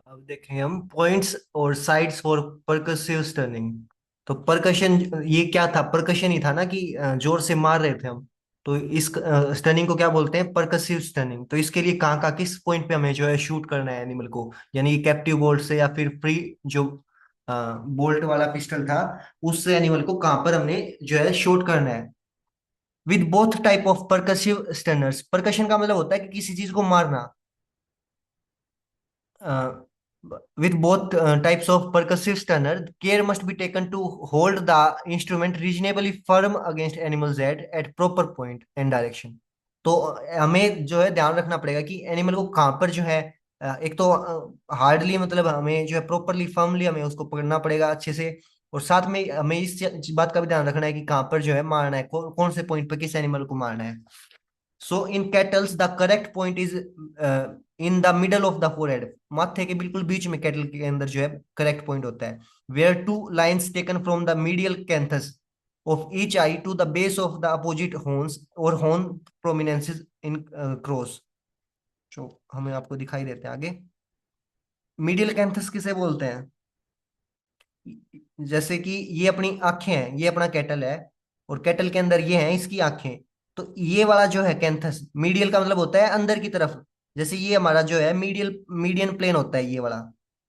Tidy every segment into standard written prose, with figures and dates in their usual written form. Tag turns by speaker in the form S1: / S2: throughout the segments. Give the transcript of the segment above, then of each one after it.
S1: अब देखेंगे हम पॉइंट्स और साइड्स फॉर परकसिव स्टनिंग। तो परकशन ये क्या था? परकशन ही था ना कि जोर से मार रहे थे हम। तो इस स्टनिंग को क्या बोलते हैं? परकसिव स्टनिंग। तो इसके लिए कहाँ का किस पॉइंट पे हमें जो है शूट करना है एनिमल को, यानी कैप्टिव बोल्ट से या फिर फ्री जो बोल्ट वाला पिस्टल था उससे एनिमल को कहाँ पर हमने जो है शूट करना है। With both type of percussive stunners. Percussion का मतलब होता है कि किसी चीज को मारना। uh, with both types of percussive stunner, care must be taken to hold the instrument reasonably firm against animal's head at proper point and direction. तो हमें जो है ध्यान रखना पड़ेगा कि एनिमल को कहाँ पर जो है एक तो हार्डली मतलब हमें जो है प्रॉपरली फर्मली हमें उसको पकड़ना पड़ेगा अच्छे से। और साथ में हमें इस बात का भी ध्यान रखना है कि कहाँ पर जो है मारना है, कौन से पॉइंट पर किस एनिमल को मारना है। So in cattles the correct point is in the middle of the forehead. माथे के बिल्कुल बीच में कैटल के अंदर जो है करेक्ट पॉइंट होता है। Where two lines taken from the medial canthus of each eye to the base of the opposite horns और हॉर्न प्रोमिनेंसेस इन क्रॉस। जो हमें आपको दिखाई देते हैं आगे। मीडियल कैंथस किसे बोलते हैं? जैसे कि ये अपनी आंखें हैं, ये अपना कैटल है और कैटल के अंदर ये हैं इसकी आंखें। तो ये वाला जो है कैंथस, मीडियल का मतलब होता है अंदर की तरफ। जैसे ये हमारा जो है मीडियन प्लेन होता है ये वाला।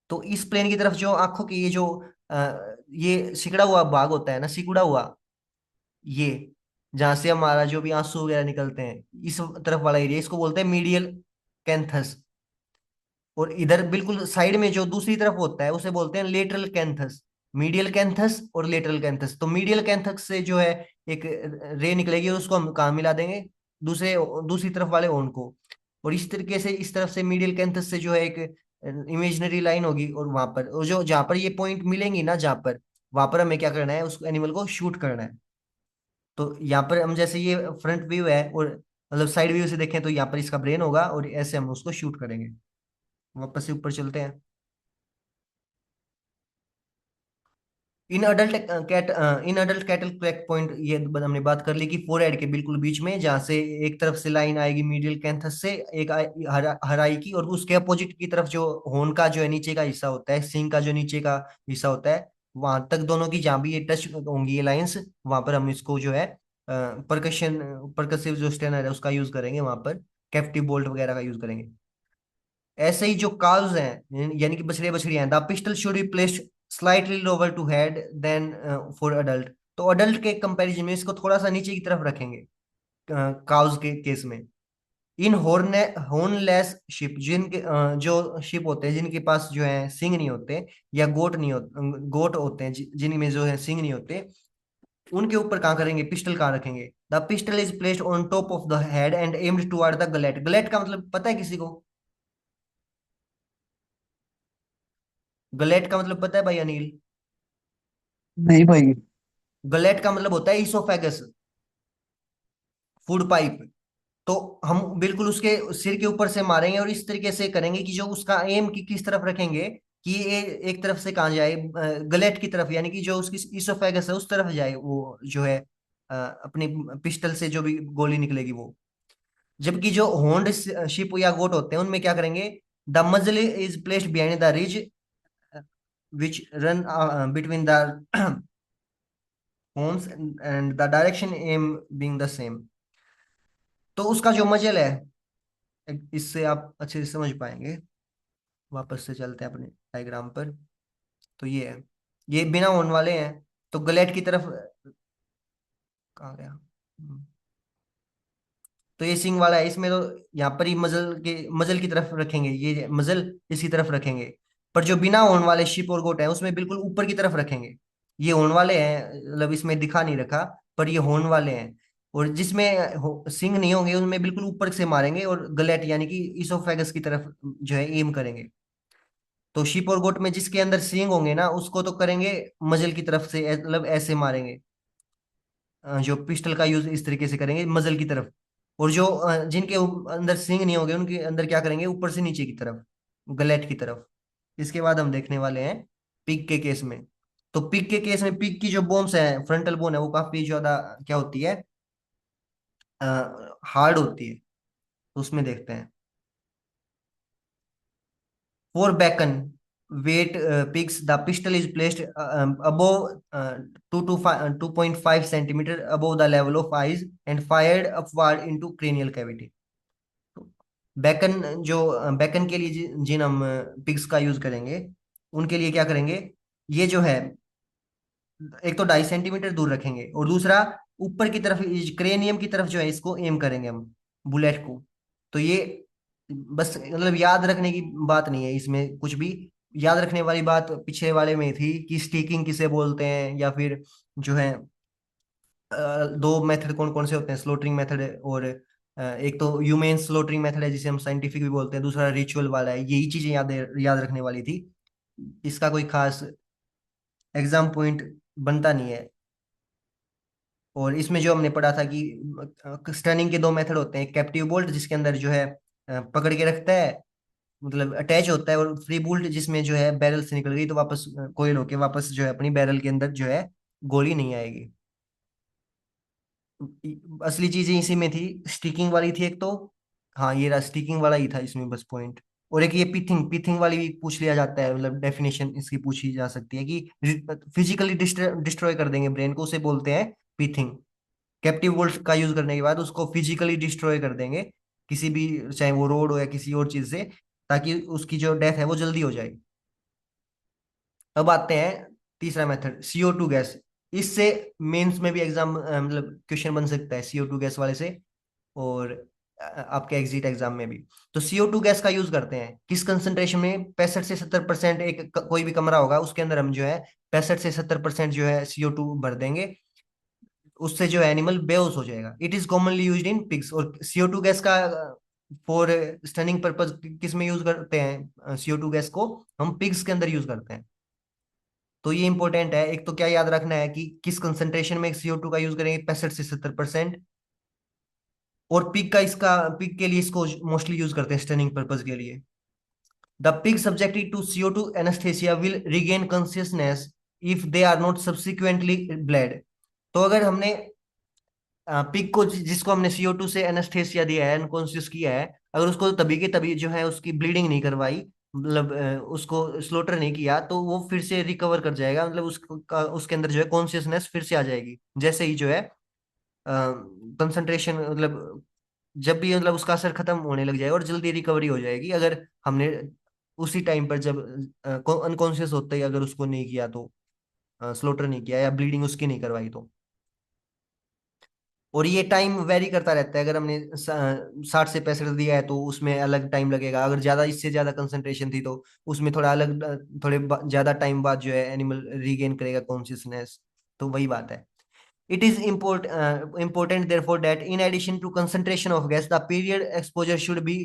S1: तो इस प्लेन की तरफ जो आंखों की ये जो ये सिकुड़ा हुआ भाग होता है ना, सिकुड़ा हुआ ये जहां से हमारा जो भी आंसू वगैरह निकलते हैं इस तरफ वाला एरिया, इसको बोलते हैं मीडियल कैंथस। और इधर बिल्कुल साइड में जो दूसरी तरफ होता है उसे बोलते हैं लेटरल कैंथस। मीडियल कैंथस और लेटरल कैंथस। तो मीडियल कैंथस से जो है एक रे निकलेगी और उसको हम कहाँ मिला देंगे? दूसरे दूसरी तरफ वाले ओन को। और इस तरीके से इस तरफ से मीडियल कैंथस से जो है एक इमेजिनरी लाइन होगी और वहां पर, और जो जहां पर ये पॉइंट मिलेंगी ना, जहां पर वहां पर हमें क्या करना है? उस एनिमल को शूट करना है। तो यहाँ पर हम जैसे ये फ्रंट व्यू है और मतलब साइड व्यू से देखें तो यहाँ पर इसका ब्रेन होगा और ऐसे हम उसको शूट करेंगे। वापस से ऊपर चलते हैं। In adult cattle crack point ये हमने बात कर ली कि फोरहेड के बिल्कुल बीच में, जहां से एक तरफ से लाइन आएगी मीडियल कैंथस से एक हराई की, और उसके अपोजिट की तरफ जो होन का जो है नीचे का हिस्सा होता है, सिंग का जो नीचे का हिस्सा होता है, वहां तक दोनों की जहां भी ये टच होंगी ये लाइंस, वहां पर हम इसको जो है परकशन परकसिव जो स्टेनर है उसका यूज करेंगे वहां पर। कैप्टिव बोल्ट वगैरह का यूज करेंगे। ऐसे ही जो काव्स हैं यानी कि बछड़े बछड़ियां हैं, the pistol should be placed slightly lower to head than for adult. तो अडल्ट के कंपैरिजन में इसको थोड़ा सा नीचे की तरफ रखेंगे काव्स के केस में। इन हॉर्नलेस शिप, जिनके जो शिप होते हैं जिनके पास जो है सिंग नहीं होते, या गोट नहीं होते, गोट होते हैं जिनमें जो है सिंग नहीं होते, उनके ऊपर कहाँ करेंगे? पिस्टल कहाँ रखेंगे? The pistil is placed on top of the head and aimed toward the gullet. Gullet का मतलब पता है किसी को? गलेट का मतलब पता है भाई अनिल?
S2: नहीं भाई।
S1: गलेट का मतलब होता है इसोफेगस, फूड पाइप। तो हम बिल्कुल उसके सिर के ऊपर से मारेंगे और इस तरीके से करेंगे कि जो उसका एम की किस तरफ रखेंगे कि ये एक तरफ से कहाँ जाए? गलेट की तरफ, यानी कि जो उसकी इसोफेगस है उस तरफ जाए वो जो है अपनी पिस्टल से जो भी गोली निकलेगी वो। जबकि जो होंड शिप या गोट होते हैं उनमें क्या करेंगे? द मजल is placed behind the ridge which run between the होन्स and the direction am being the same. तो उसका जो मजल है, इससे आप अच्छे से समझ पाएंगे। वापस से चलते हैं अपने डायग्राम पर। तो ये है, ये बिना होने वाले हैं। तो गलेट की तरफ कहाँ गया? तो ये सिंग वाला है, इसमें तो यहाँ पर ही मजल की तरफ रखेंगे, ये मजल इसकी तरफ रखेंगे। पर जो बिना होने वाले शिप और गोट है उसमें बिल्कुल ऊपर की तरफ रखेंगे। ये होने वाले हैं, मतलब इसमें दिखा नहीं रखा, पर ये होने वाले हैं। और जिसमें सिंग नहीं होंगे उनमें बिल्कुल ऊपर से मारेंगे और गलेट यानी कि इसोफेगस की तरफ जो है एम करेंगे। तो शिप और गोट में जिसके अंदर सींग होंगे ना उसको तो करेंगे मजल की तरफ से, मतलब ऐसे मारेंगे। जो पिस्टल का यूज इस तरीके से करेंगे मजल की तरफ। और जो जिनके अंदर सींग नहीं होंगे उनके अंदर क्या करेंगे? ऊपर से नीचे की तरफ, गलेट की तरफ। इसके बाद हम देखने वाले हैं पिग के केस में। तो पिग के केस में पिग की जो बोन्स है, फ्रंटल बोन है, वो काफी ज्यादा क्या होती है? हार्ड होती है। तो उसमें देखते हैं। For beacon weight peaks, the pistol is placed above 2 to 5, 2.5 centimeter above the level of eyes and fired upward into cranial cavity. Bacon जो बेकन के लिए जिन हम पिग्स का यूज करेंगे, उनके लिए क्या करेंगे, ये जो है एक तो 2.5 सेंटीमीटर दूर रखेंगे और दूसरा ऊपर की तरफ क्रेनियम की तरफ जो है इसको एम करेंगे हम, बुलेट को। तो ये बस मतलब याद रखने की बात नहीं है इसमें कुछ भी। याद रखने वाली बात पिछले वाले में थी कि स्टिकिंग किसे बोलते हैं, या फिर जो है दो मेथड कौन कौन से होते हैं, स्लोटरिंग मेथड और एक तो ह्यूमेन स्लोटरिंग मेथड है जिसे हम साइंटिफिक भी बोलते हैं, दूसरा रिचुअल वाला है। यही चीजें याद रखने वाली थी। इसका कोई खास एग्जाम पॉइंट बनता नहीं है। और इसमें जो हमने पढ़ा था कि स्टनिंग के दो मेथड होते हैं, कैप्टिव बोल्ट जिसके अंदर जो है पकड़ के रखता है, मतलब अटैच होता है, और फ्री बोल्ट जिसमें जो है बैरल से निकल गई तो वापस कोयल होके वापस जो है अपनी बैरल के अंदर जो है गोली नहीं आएगी। असली चीजें इसी में थी। स्टिकिंग वाली थी एक तो, हाँ ये रहा स्टिकिंग वाला ही था इसमें बस पॉइंट। और एक ये पीथिंग पीथिंग वाली भी पूछ लिया जाता है, मतलब डेफिनेशन इसकी पूछी जा सकती है कि फिजिकली डिस्ट्रॉय कर देंगे ब्रेन को, उसे बोलते हैं पीथिंग। कैप्टिव वोल्ट का यूज करने के बाद उसको फिजिकली डिस्ट्रॉय कर देंगे किसी भी, चाहे वो रोड हो या किसी और चीज से, ताकि उसकी जो डेथ है वो जल्दी हो जाए। अब आते हैं तीसरा मेथड, CO2 गैस। इससे मेंस में भी एग्जाम मतलब क्वेश्चन बन सकता है CO2 गैस वाले से, और आपके एग्जिट एग्जाम में भी। तो CO2 गैस का यूज करते हैं किस कंसंट्रेशन में, 65 से 70%। कोई भी कमरा होगा उसके अंदर हम जो है 65 से 70% जो है CO2 भर देंगे, उससे जो एनिमल बेहोश हो जाएगा। It is commonly used in pigs. और CO2 गैस का फॉर स्टनिंग पर्पज किस में यूज करते हैं, CO2 गैस को हम पिग्स के अंदर यूज करते हैं। तो ये इंपॉर्टेंट है, एक तो क्या याद रखना है कि किस कंसंट्रेशन में CO2 का यूज करेंगे, 65 से 70%। और पिग का, इसका पिग के लिए इसको मोस्टली यूज करते हैं स्टनिंग पर्पज के लिए। The pig subjected to CO2 anaesthesia will regain consciousness if they are not subsequently bled. तो अगर हमने पिग को जिसको हमने CO2 से एनेस्थेसिया दिया है, अनकॉन्शियस किया है, अगर उसको तभी के तभी जो है उसकी ब्लीडिंग नहीं करवाई, मतलब उसको स्लोटर नहीं किया, तो वो फिर से रिकवर कर जाएगा, मतलब उसके अंदर जो है कॉन्शियसनेस फिर से आ जाएगी जैसे ही जो है कंसंट्रेशन, मतलब जब भी मतलब उसका असर खत्म होने लग जाएगा और जल्दी रिकवरी हो जाएगी, अगर हमने उसी टाइम पर जब अनकॉन्शियस होते ही अगर उसको नहीं किया तो, स्लोटर नहीं किया या ब्लीडिंग उसकी नहीं करवाई तो। और ये टाइम वेरी करता रहता है, अगर हमने 60 से 65 दिया है तो उसमें अलग टाइम लगेगा, अगर ज्यादा इससे ज्यादा कंसंट्रेशन थी तो उसमें थोड़ा अलग ज्यादा टाइम बाद जो है एनिमल रीगेन करेगा कॉन्शियसनेस। तो वही बात है। It is important therefore that in addition to concentration of gas, the period exposure should be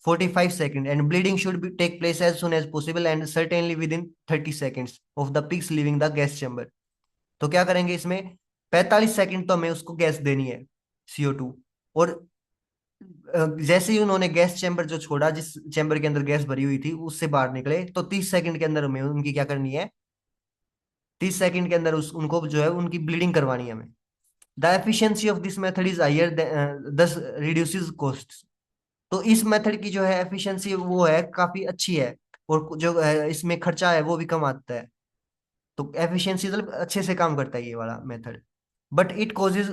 S1: 45 seconds and bleeding should take place as soon as possible and certainly within 30 seconds of the pigs leaving the gas chamber। तो क्या करेंगे इसमें, 45 second तो हमें उसको gas देनी है, CO2। और जैसे ही उन्होंने गैस चैम्बर जो छोड़ा, जिस चैम्बर के अंदर गैस भरी हुई थी उससे बाहर निकले, तो 30 सेकंड के अंदर हमें उनकी क्या करनी है, 30 सेकंड के अंदर उनको जो है उनकी ब्लीडिंग करवानी है हमें। The efficiency of this method is higher, thus reduces cost. तो इस मेथड की जो है एफिशिएंसी वो है काफी अच्छी है, और जो इसमें खर्चा है वो भी कम आता है। तो एफिशिएंसी मतलब अच्छे से काम करता है ये वाला method. But it causes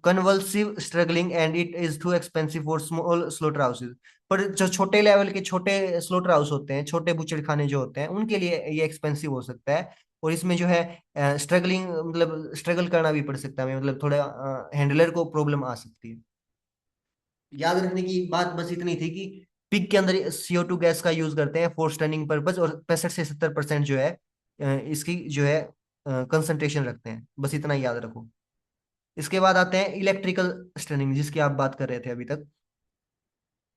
S1: convulsive struggling and it is too expensive for small slaughter houses। पर जो छोटे लेवल के छोटे स्लोटर हाउस होते हैं, छोटे बुचड़ खाने जो होते हैं, उनके लिए ये एक्सपेंसिव हो सकता है। और इसमें जो है स्ट्रगलिंग, मतलब स्ट्रगल करना भी पड़ सकता है हमें, मतलब थोड़ा हैंडलर को प्रॉब्लम आ सकती है। याद रखने की बात बस इतनी थी कि पिग के अंदर CO2 गैस का यूज करते हैं फॉर स्टनिंग पर्पज, और 65 से 70% जो है इसकी जो है कंसंट्रेशन रखते हैं, बस इतना ही याद रखो। इसके बाद आते हैं इलेक्ट्रिकल स्टनिंग जिसकी आप बात कर रहे थे अभी तक।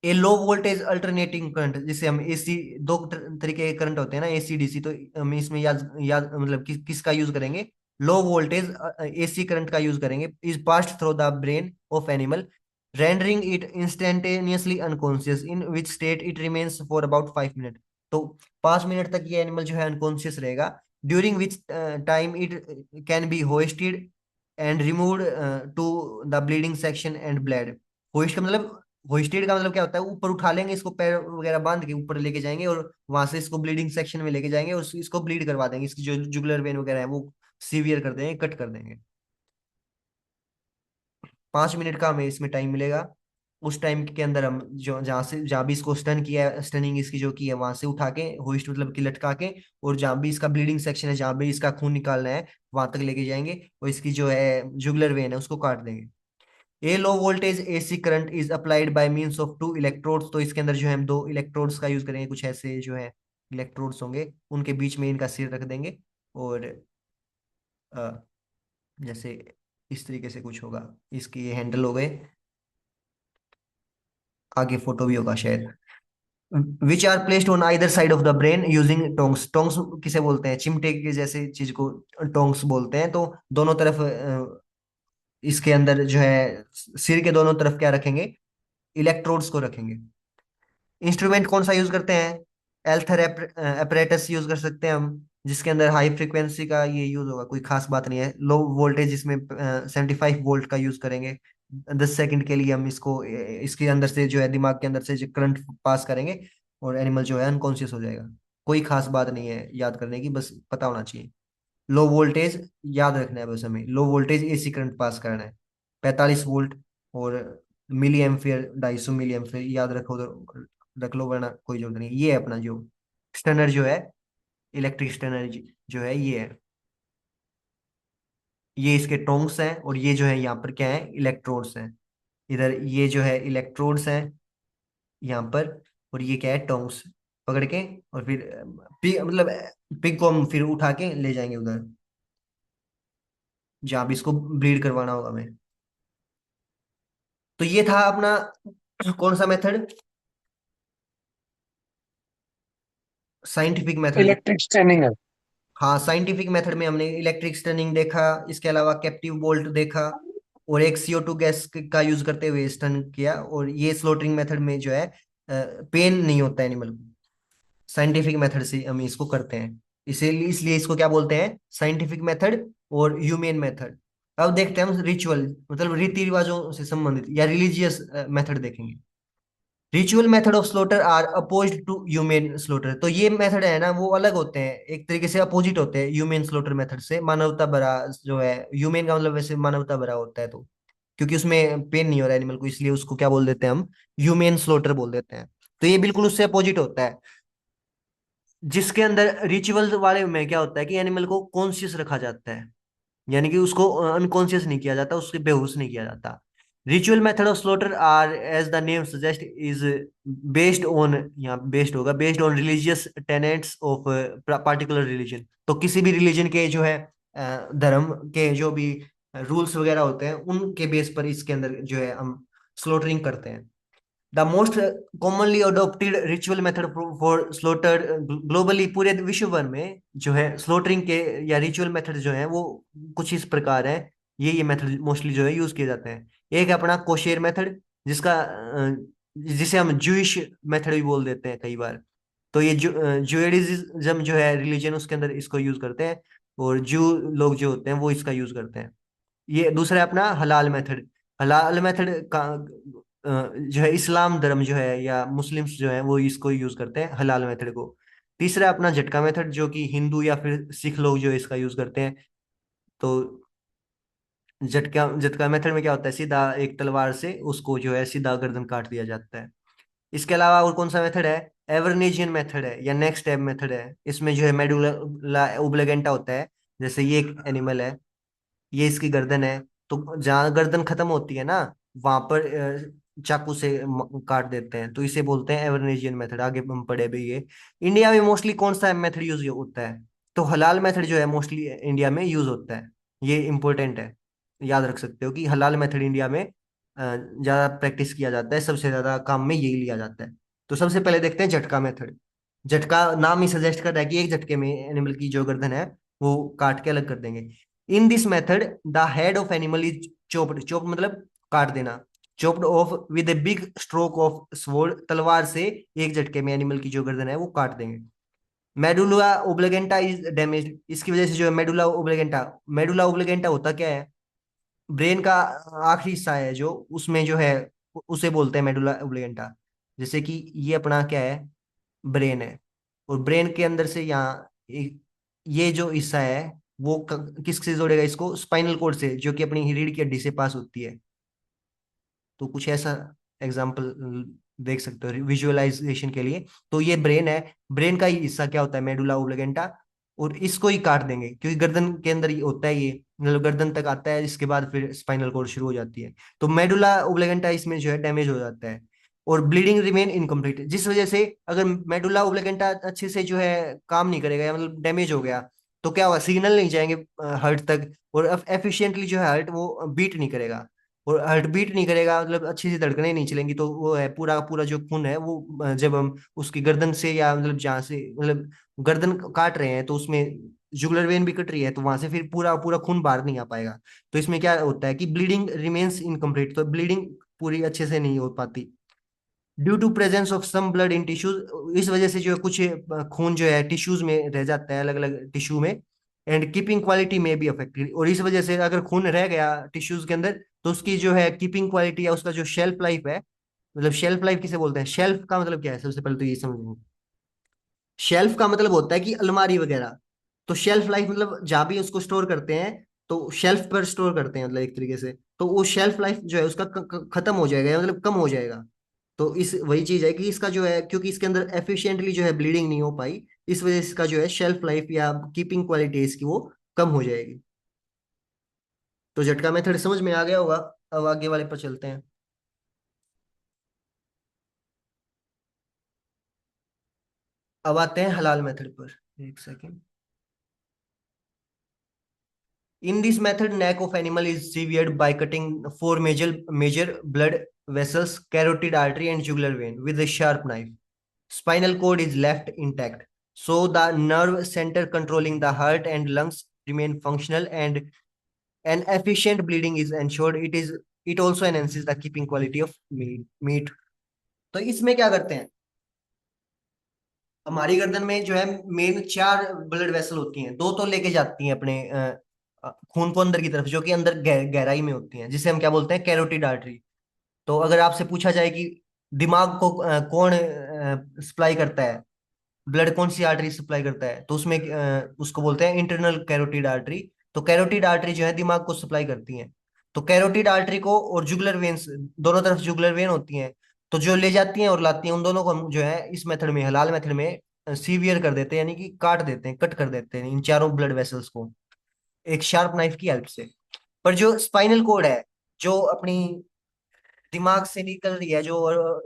S1: ए लो वोल्टेज अल्टरनेटिंग करंट, जिसे हम AC, दो तरीके के करंट होते हैं ना, AC DC, तो हम इसमें याद याद मतलब किसका यूज करेंगे, लो वोल्टेज AC करंट का यूज करेंगे, is passed through the brain of animal rendering it instantaneously unconscious in which state it remains for about 5 minute. तो 5 मिनट तक ये एनिमल जो है अनकॉन्शियस रहेगा, during which time it can be hoisted and removed to the bleeding section and bled. Hoist का मतलब होइस्टेड का मतलब क्या होता है, ऊपर उठा लेंगे इसको, पैर वगैरह बांध के ऊपर लेके जाएंगे और वहां से इसको ब्लीडिंग सेक्शन में लेके जाएंगे और इसको ब्लीड करवा देंगे, इसकी जो जुगुलर वेन वगैरह है वो सीवियर कर देंगे, कट कर देंगे। 5 मिनट का हमें इसमें टाइम मिलेगा। उस टाइम के अंदर हम जो जहाँ भी इसको स्टन किया है, स्टनिंग इसकी जो की है, वहां से उठा के होइस्ट मतलब कि लटका के, और जहाँ भी इसका ब्लीडिंग सेक्शन है, जहाँ भी इसका खून निकालना है, वहां तक लेके जाएंगे और इसकी जो है जुगुलर वेन है उसको काट देंगे। A low voltage AC current is applied by means of two electrodes, तो इसके अंदर जो है हम दो इलेक्ट्रोड्स का यूज करेंगे, कुछ ऐसे जो है इलेक्ट्रोड्स होंगे, उनके बीच में इनका सिर रख देंगे और अ, जैसे इस तरीके से कुछ होगा, इसके ये हैंडल हो गए, आगे फोटो भी होगा शायद। Which are placed on either side of the brain using tongs, tongs किसे बोलते हैं, चिमटे के जैसे चीज को टोंग्स बोलते हैं। तो दोनों तरफ इसके अंदर जो है सिर के दोनों तरफ क्या रखेंगे, इलेक्ट्रोड्स को रखेंगे। इंस्ट्रूमेंट कौन सा यूज करते हैं, एल्थर एपरेटस यूज कर सकते हैं हम, जिसके अंदर हाई फ्रीक्वेंसी का ये यूज होगा, कोई खास बात नहीं है। लो वोल्टेज इसमें 75 वोल्ट का यूज करेंगे। 10 सेकंड के लिए हम इसको इसके अंदर से जो है दिमाग के अंदर से जो करंट पास करेंगे और एनिमल जो है अनकॉन्शियस हो जाएगा। कोई खास बात नहीं है याद करने की, बस पता होना चाहिए। लो वोल्टेज याद रखना है, बस हमें लो वोल्टेज एसी करंट पास करना है, 45 वोल्ट। और मिली एम्फियर 250 मिली एम्फियर याद रखो उधर, रख लो, वरना कोई जरूरत नहीं। ये है अपना जो स्टनर जो है, इलेक्ट्रिक स्टनर जो है ये है, ये इसके टोंग्स हैं और ये जो है यहाँ पर क्या है, इलेक्ट्रोड्स हैं। इधर ये जो है इलेक्ट्रोड्स हैं यहाँ पर, और ये क्या है, टोंग्स। पकड़ के और फिर पिग मतलब पिग को हम फिर उठा के ले जाएंगे उधर जहाँ भी इसको ब्रीड करवाना होगा हमें। तो ये था अपना कौन सा method, scientific method.
S2: Electric staining है।
S1: हाँ, साइंटिफिक मेथड में हमने इलेक्ट्रिक स्टनिंग देखा, इसके अलावा कैप्टिव बोल्ट देखा, और एक CO2 गैस का यूज करते हुए स्टन किया। और ये स्लोटरिंग मेथड में जो है पेन नहीं होता एनिमल को, साइंटिफिक मेथड से हम इसको करते हैं, इसीलिए इसलिए इसको क्या बोलते हैं, साइंटिफिक मेथड और ह्यूमेन मेथड। अब देखते हैं हम रिचुअल मतलब रीति रिवाजों से संबंधित या रिलीजियस मेथड देखेंगे। Ritual method of slaughter are opposed to humane slaughter, तो ये मेथड है ना वो अलग होते हैं, एक तरीके से अपोजिट होते हैं ह्यूमेन स्लोटर मेथड से। मानवता भरा जो है, ह्यूमेन का मतलब वैसे मानवता भरा होता है, तो क्योंकि उसमें पेन नहीं हो रहा है एनिमल को, इसलिए उसको क्या बोल देते हैं हम, ह्यूमेन स्लोटर बोल देते हैं। तो ये बिल्कुल उससे अपोजिट होता है, जिसके अंदर रिचुअल वाले में क्या होता है कि एनिमल को कॉन्शियस रखा जाता है, यानी कि उसको अनकॉन्शियस नहीं किया जाता, उसके बेहोश नहीं किया जाता। Ritual method of slaughter are as the name suggest is based on, यहाँ बेस्ड होगा, based on religious tenets of particular religion, तो किसी भी रिलीजन के जो है धर्म के जो भी रूल्स वगैरह होते हैं उनके बेस पर इसके अंदर जो है हम स्लॉटरिंग करते हैं। The most commonly adopted ritual method for slaughter globally, पूरे विश्व भर में जो है स्लोटरिंग के या रिचुअल मेथड जो है वो कुछ इस प्रकार है। ये मेथड मोस्टली जो है यूज किए जाते हैं। एक है अपना कोशेर मेथड, जिसका जिसे हम जूइश मेथड भी बोल देते हैं कई बार। तो ये जुएडिज्म जो है रिलीजन, उसके अंदर इसको यूज करते हैं, और जू लोग जो होते हैं वो इसका यूज करते हैं। ये दूसरा है अपना हलाल मेथड। हलाल मेथड का जो है इस्लाम धर्म जो है या मुस्लिम्स जो है वो इसको यूज करते हैं, हलाल मेथड को। तीसरा अपना झटका मेथड, जो कि हिंदू या फिर सिख लोग जो है इसका यूज करते हैं। तो झटका झटका मेथड में क्या होता है, सीधा एक तलवार से उसको जो है सीधा गर्दन काट दिया जाता है। इसके अलावा और कौन सा मेथड है, एवर्नेजियन मेथड है या नेक्स्ट स्टेप मेथड है। इसमें जो है मेडुला ओब्लेगेंटा होता है, जैसे ये एक एनिमल है, ये इसकी गर्दन है, तो जहाँ गर्दन खत्म होती है ना, वहां पर चाकू से काट देते हैं, तो इसे बोलते हैं एवर्नेजियन मेथड। आगे हम पढ़े भी ये। इंडिया में मोस्टली कौन सा मेथड यूज होता है, तो हलाल मेथड जो है मोस्टली इंडिया में यूज होता है। ये इंपॉर्टेंट है, याद रख सकते हो कि हलाल मेथड इंडिया में ज्यादा प्रैक्टिस किया जाता है, सबसे ज्यादा काम में यही लिया जाता है। तो सबसे पहले देखते हैं झटका मेथड। झटका नाम ही सजेस्ट कर रहा है कि एक झटके में एनिमल की जो गर्दन है वो काट के अलग कर देंगे। In this method the head of animal is chopped, chop मतलब काट देना, chopped off with a big stroke of sword, तलवार से एक झटके में एनिमल की जो गर्दन है वो काट देंगे। मेडुला ओब्लेगेंटा इज डैमेज, इसकी वजह से जो है मेडुला ओब्लेगेंटा होता क्या है, ब्रेन का आखिरी हिस्सा है जो, उसमें जो है उसे बोलते हैं मेडुला ओब्लिगेंटा। जैसे कि ये अपना क्या है, ब्रेन है, और ब्रेन के अंदर से यहाँ ये जो हिस्सा है वो किससे जोड़ेगा इसको, स्पाइनल कोड से, जो कि अपनी रीढ़ की हड्डी से पास होती है। तो कुछ ऐसा एग्जाम्पल देख सकते हो विजुअलाइजेशन के लिए। तो ये ब्रेन है, ब्रेन का ही हिस्सा क्या होता है, मेडुला ओब्लिगेंटा, और इसको ही काट देंगे क्योंकि गर्दन के अंदर ही होता है ये, मतलब गर्दन तक आता है, इसके बाद फिर स्पाइनल कोड शुरू हो जाती है। तो मेडुला ओब्लिगेंटा इसमें जो है डैमेज हो जाता है, और ब्लीडिंग रिमेन इनकम्प्लीट, जिस वजह से अगर मेडुला ओब्लिगेंटा अच्छे से जो है काम नहीं करेगा, या मतलब डैमेज हो गया, तो क्या होगा, सिग्नल नहीं जाएंगे हार्ट तक, और एफिशिएंटली जो है हार्ट वो बीट नहीं करेगा। और हार्ट बीट नहीं करेगा मतलब अच्छी सी धड़कनें नहीं चलेंगी, तो वो है पूरा पूरा जो खून है वो जब हम उसकी गर्दन से, या मतलब जहाँ से मतलब गर्दन काट रहे हैं, तो उसमें जुगुलर वेन भी कट रही है, तो वहां से फिर पूरा पूरा खून बाहर नहीं आ पाएगा। तो इसमें क्या होता है कि ब्लीडिंग रिमेन्स इनकम्प्लीट, तो ब्लीडिंग पूरी अच्छे से नहीं हो पाती due to presence of some blood in tissues. इस वजह से जो है कुछ खून जो है टिश्यूज में रह जाता है, अलग अलग टिश्यू में, एंड कीपिंग क्वालिटी में भी अफेक्टेड। और इस वजह से अगर खून रह गया टिश्यूज के अंदर, तो उसकी जो है कीपिंग क्वालिटी या उसका जो शेल्फ लाइफ है, मतलब शेल्फ लाइफ किसे बोलते हैं, शेल्फ का मतलब क्या है, सबसे पहले तो ये समझेंगे। शेल्फ का मतलब होता है कि अलमारी वगैरह। तो शेल्फ लाइफ मतलब जहाँ भी उसको स्टोर करते हैं, तो शेल्फ पर स्टोर करते हैं मतलब एक तरीके से, तो वो शेल्फ लाइफ जो है उसका खत्म हो जाएगा, या मतलब कम हो जाएगा। तो इस वही चीज है कि इसका जो है, क्योंकि इसके अंदर एफिशिएंटली जो है ब्लीडिंग नहीं हो पाई, इस वजह से इसका जो है शेल्फ लाइफ या कीपिंग क्वालिटी इसकी वो कम हो जाएगी। तो झटका मेथड समझ में आ गया होगा। अब आगे वाले पर चलते हैं। अब आते हैं हलाल मेथड पर। एक second. In this method, neck of animal is severed by cutting four major blood vessels, carotid artery and jugular vein with a sharp knife. Spinal cord is left intact, so the nerve center controlling the heart and lungs remain functional, and an efficient bleeding is ensured. It also enhances the keeping quality of meat. तो इसमें क्या करते हैं, हमारी गर्दन में जो है मेन चार ब्लड वेसल होती हैं, दो तो लेके जाती हैं अपने खून को अंदर की तरफ, जो कि अंदर गहराई में होती हैं, जिसे हम क्या बोलते हैं, कैरोटिड आर्टरी। तो अगर आपसे पूछा जाए कि दिमाग को कौन सप्लाई करता है, ब्लड कौन सी आर्टरी सप्लाई करता है, तो उसमें उसको बोलते हैं इंटरनल कैरोटिड आर्टरी। तो कैरोटिड आर्टरी जो है दिमाग को सप्लाई करती है। तो कैरोटिड आर्टरी को और जुगुलर वेन्स, दोनों तरफ जुगुलर वेन होती हैं, तो जो ले जाती हैं और लाती हैं, उन दोनों को हम जो है इस मेथड में, हलाल मेथड में सीवियर कर देते हैं, यानी कि काट देते हैं, कट कर देते हैं इन चारों ब्लड वेसल्स को एक शार्प नाइफ की हेल्प से। पर जो स्पाइनल कोड है, जो अपनी दिमाग से निकल रही है, जो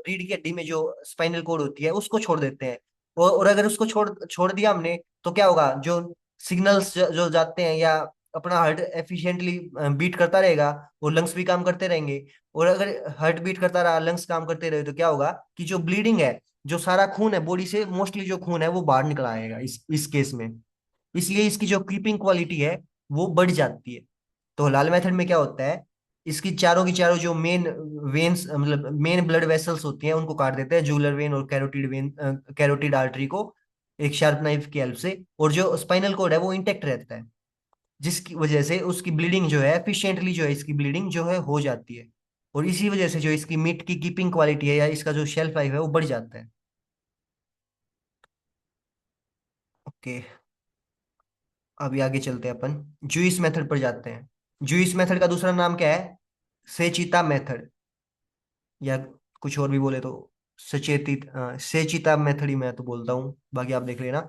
S1: रीढ़ की हड्डी में जो स्पाइनल कोड होती है, उसको छोड़ देते हैं। और अगर उसको छोड़ छोड़ दिया हमने, तो क्या होगा, जो सिग्नल्स जो जाते हैं, या अपना हार्ट एफिशिएंटली बीट करता रहेगा, और लंग्स भी काम करते रहेंगे। और अगर हार्ट बीट करता रहा, लंग्स काम करते रहे, तो क्या होगा कि जो ब्लीडिंग है, जो सारा खून है बॉडी से, मोस्टली जो खून है वो बाहर निकल आएगा इस केस में। इसलिए इसकी जो कीपिंग क्वालिटी है वो बढ़ जाती है। तो हलाल मेथड में क्या होता है, इसकी चारों की चारों जो मेन वेन्स, मतलब मेन ब्लड वेसल्स होती हैं, उनको काट देते हैं, जूलर वेन और कैरोटिड वेन, कैरोटिड आर्टरी को एक शार्प नाइफ की हेल्प से, और जो स्पाइनल कोड है वो इंटेक्ट रहता है, जिसकी वजह से उसकी ब्लीडिंग जो है एफिशिएंटली जो है इसकी ब्लीडिंग जो है हो जाती है। और इसी वजह से जो इसकी मीट की कीपिंग क्वालिटी है, या इसका जो शेल्फ लाइफ है वो बढ़ जाता है। ओके, अभी आगे चलते हैं, अपन जूइस मेथड पर जाते हैं। जूइस मेथड का दूसरा नाम क्या है, सेचिता मेथड, या कुछ और भी बोले तो सचेतित, सेचिता मेथड ही मैं तो बोलता हूँ, बाकी आप देख लेना।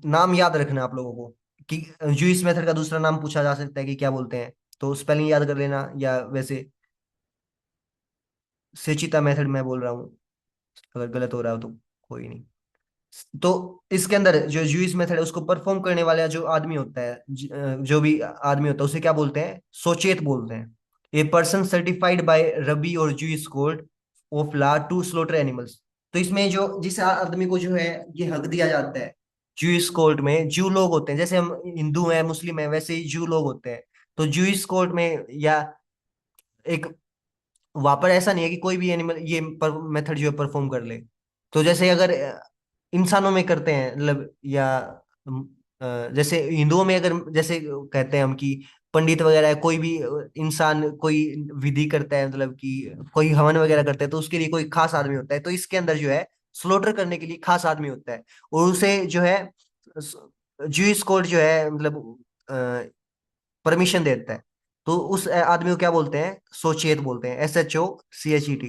S1: नाम याद रखना आप लोगों को कि जूइस मेथड का दूसरा नाम पूछा जा सकता है कि क्या बोलते हैं, तो स्पेलिंग याद कर लेना, या वैसे सेचिता मेथड मैं बोल रहा हूँ, अगर गलत हो रहा हो तो कोई नहीं। तो इसके अंदर जो जूइस मेथड है, उसको परफॉर्म करने वाला जो आदमी होता है, जो भी आदमी होता है, उसे क्या बोलते हैं, सोचेत बोलते हैं। A person certified by rabbi or Jewish court of law to slaughter animals. तो इसमें जो जिस आदमी को जो है ये हक दिया जाता है, जूइस कोर्ट में जू लोग होते हैं, जैसे हम हिंदू हैं मुस्लिम हैं, वैसे ही जू लोग होते हैं। तो जूइस कोर्ट में, या एक, वहां पर ऐसा नहीं है कि कोई भी एनिमल ये मेथड जो है परफॉर्म कर ले। तो जैसे अगर इंसानों में करते हैं, मतलब या जैसे हिंदुओं में अगर, जैसे कहते हैं हम कि पंडित वगैरह है, कोई भी इंसान कोई विधि करता है, मतलब कि कोई हवन वगैरह करता है, तो उसके लिए कोई खास आदमी होता है। तो इसके अंदर जो है स्लोटर करने के लिए खास आदमी होता है, और उसे जो है जूस कोड जो है मतलब परमिशन देता है। तो उस आदमी को क्या बोलते हैं? सोचेत बोलते हैं, SHOCHET।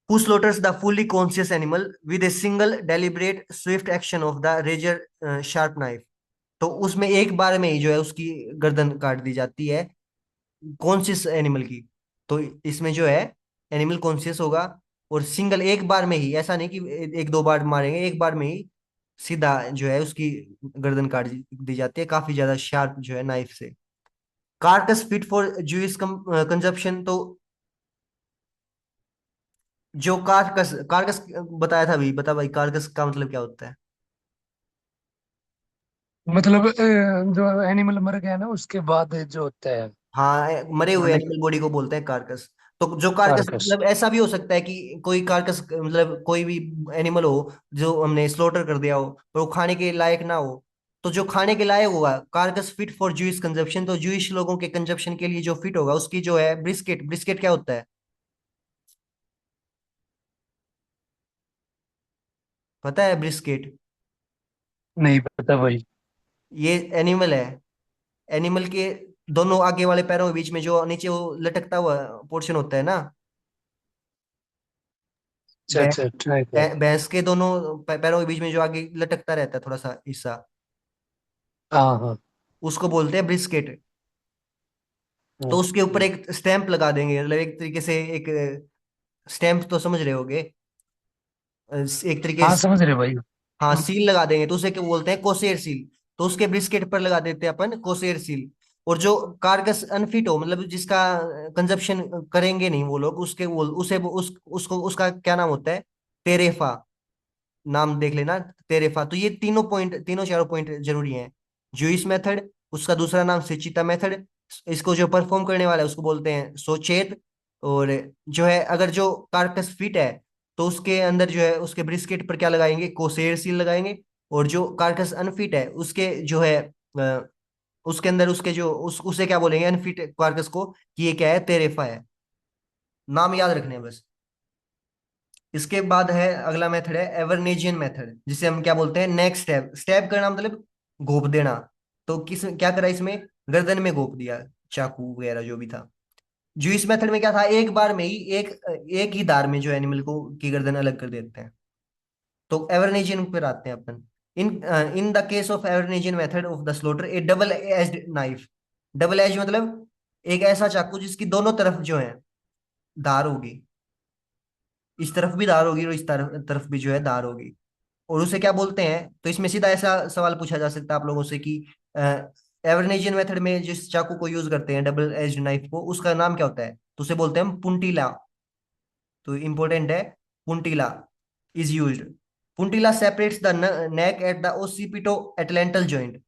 S1: Who slaughters the fully conscious animal with a single deliberate swift action of the razor sharp knife. तो उसमें एक बार में ही जो है उसकी गर्दन काट दी जाती है, कॉन्शियस एनिमल की। तो इसमें जो है एनिमल कॉन्शियस होगा, और सिंगल एक बार में ही, ऐसा नहीं कि एक दो बार मारेंगे, एक बार में ही सीधा जो है उसकी गर्दन काट दी जाती है, काफी ज्यादा शार्प जो है नाइफ से। Carcass fit for Jewish consumption. तो जो कार्कस कार्कस बताया था अभी, बता भाई कार्कस का मतलब क्या होता है?
S2: मतलब जो एनिमल मर गया ना उसके बाद जो होता है।
S1: हाँ, मरे हुए
S2: माने
S1: एनिमल बॉडी को बोलते हैं कार्कस। तो जो कार्कस
S2: कार्कस।
S1: मतलब ऐसा भी हो सकता है कि कोई कार्कस मतलब कोई भी एनिमल हो जो हमने स्लॉटर कर दिया हो, पर वो खाने के लायक ना हो। तो जो खाने के लायक होगा, carcass fit for Jewish consumption, तो जूइश लोगों के कंजप्शन के लिए जो फिट होगा, उसकी जो है ब्रिस्केट। ब्रिस्केट क्या होता है? पता है ब्रिस्केट?
S2: नहीं पता भाई।
S1: ये एनिमल है। एनिमल के दोनों आगे वाले पैरों के बीच में जो नीचे वो लटकता हुआ पोर्शन होता है ना,
S2: अच्छा अच्छा, ट्राई कर।
S1: भैंस के दोनों पैरों के बीच में जो आगे लटकता रहता है थोड़ा सा हिस्सा,
S2: हाँ हाँ।
S1: उसको बोलते हैं ब्रिस्केट। तो उसके ऊपर
S2: ओके।
S1: एक स्टैंप लगा देंगे, मतलब एक तरीके से एक स्टैंप तो समझ रहे होगे, एक तरीके
S2: हाँ
S1: से।
S2: समझ रहे भाई।
S1: हाँ, सील लगा देंगे, तो उसे क्या बोलते हैं? कोसेर सील। तो उसके ब्रिस्केट पर लगा देते हैं अपन कोसेर सील। और जो कारकस अनफिट हो, मतलब जिसका कंजप्शन करेंगे नहीं वो लोग, उसके वो उसे उसको उसका क्या नाम होता है? तेरेफा। नाम देख लेना, तेरेफा। तो ये तीनों पॉइंट, तीनों चारों पॉइंट जरूरी हैं। जूइस मेथड, उसका दूसरा नाम सिचिता मेथड, इसको जो परफॉर्म करने वाला है उसको बोलते हैं सोचेत। और जो है अगर जो कार्कस फिट है, तो उसके अंदर जो है उसके ब्रिस्केट पर क्या लगाएंगे? कोसेर सील लगाएंगे। और जो कार्कस अनफिट है उसके जो है उसके अंदर उसके जो उसे क्या बोलेंगे अनफिट कार्कस को, कि ये क्या है? तेरेफा है। नाम याद रखने हैं बस। इसके बाद है अगला मेथड है एवरनेजियन मेथड, जिसे हम क्या बोलते हैं? Next step. स्टेप करना मतलब घोप देना। तो किस क्या करा इसमें? गर्दन में घोप दिया, चाकू वगैरह जो भी था। जो इस मेथड में क्या था, एक बार में ही एक एक ही दार में जो एनिमल को की गर्दन अलग कर देते हैं। तो एवरनेजियन पर आते हैं अपन। In in the case of एवरनेजियन method of the slaughter, a double edged knife. Double edge मतलब एक ऐसा चाकू जिसकी दोनों तरफ जो है धार होगी। इस तरफ भी धार होगी और इस तरफ तरफ भी जो है धार होगी। और उसे क्या बोलते हैं? तो इसमें सीधा ऐसा सवाल पूछा जा सकता है आप लोगों से कि एवरनेजियन मेथड में जिस चाकू को यूज करते हैं, डबल एज्ड नाइफ को, उसका नाम क्या होता है? तो उसे बोलते हैं हम पुंटिला। तो इंपॉर्टेंट है, puntilla is used. Puntilla separates the neck at the occipito atlantal joint.